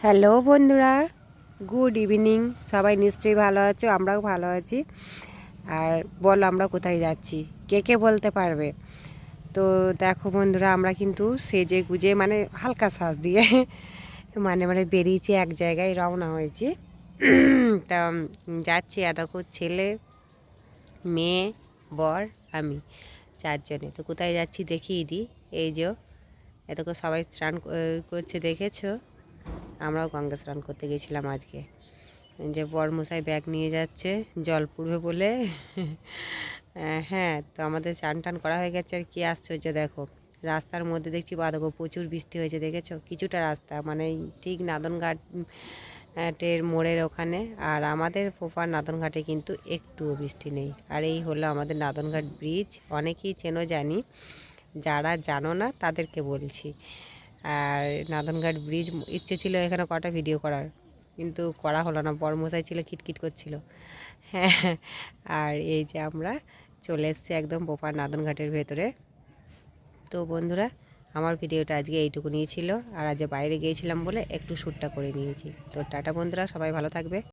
Hello বন্ধুরা, good evening. সবাই নিশ্চয়ই ভালো আছো, আমরাও ভালো আছি। আর বল আমরা কোথায় যাচ্ছি, কে কে বলতে পারবে? তো দেখো বন্ধুরা, আমরা কিন্তু সেজে গুজে মানে হালকা সাজ দিয়ে মানে বেরিয়েছি, এক জায়গায় রওনা হয়েছি। তা যাচ্ছি, দেখো ছেলে, মেয়ে, বর, আমি, চারজনে। তো কোথায় যাচ্ছি দেখিয়ে দিই। এই যে এতক্ষণ সবাই স্নান করছে দেখেছো। আমরাও গঙ্গা স্নান করতে গেছিলাম আজকে। যে বরমশাই ব্যাগ নিয়ে যাচ্ছে, জল পুড়বে বলে। হ্যাঁ, তো আমাদের চান টান করা হয়ে গেছে। আর কি আশ্চর্য দেখো, রাস্তার মধ্যে দেখছি দেখো প্রচুর বৃষ্টি হয়েছে, দেখেছো? কিছুটা রাস্তা মানে ঠিক নাদনঘাটের মোড়ের ওখানে। আর আমাদের পোপার নাদনঘাটে কিন্তু একটুও বৃষ্টি নেই। আর এই হলো আমাদের নাদনঘাট ব্রিজ। অনেকেই চেনো জানি, যারা জানো না তাদেরকে বলছি। আর নাদনঘাট ব্রিজ ইচ্ছে ছিল এখানে কটা ভিডিও করার, কিন্তু করা হলো না, বরমশাই ছিল খিটখিট করছিল। হ্যাঁ, আর এই যে আমরা চলে এসেছি একদম পোপার নাদনঘাটের ভেতরে। তো বন্ধুরা, আমার ভিডিওটা আজকে এইটুকু নিয়েছিল। আর আজ বাইরে গিয়েছিলাম বলে একটু শ্যুটটা করে নিয়েছি। তো টাটা বন্ধুরা, সবাই ভালো থাকবে।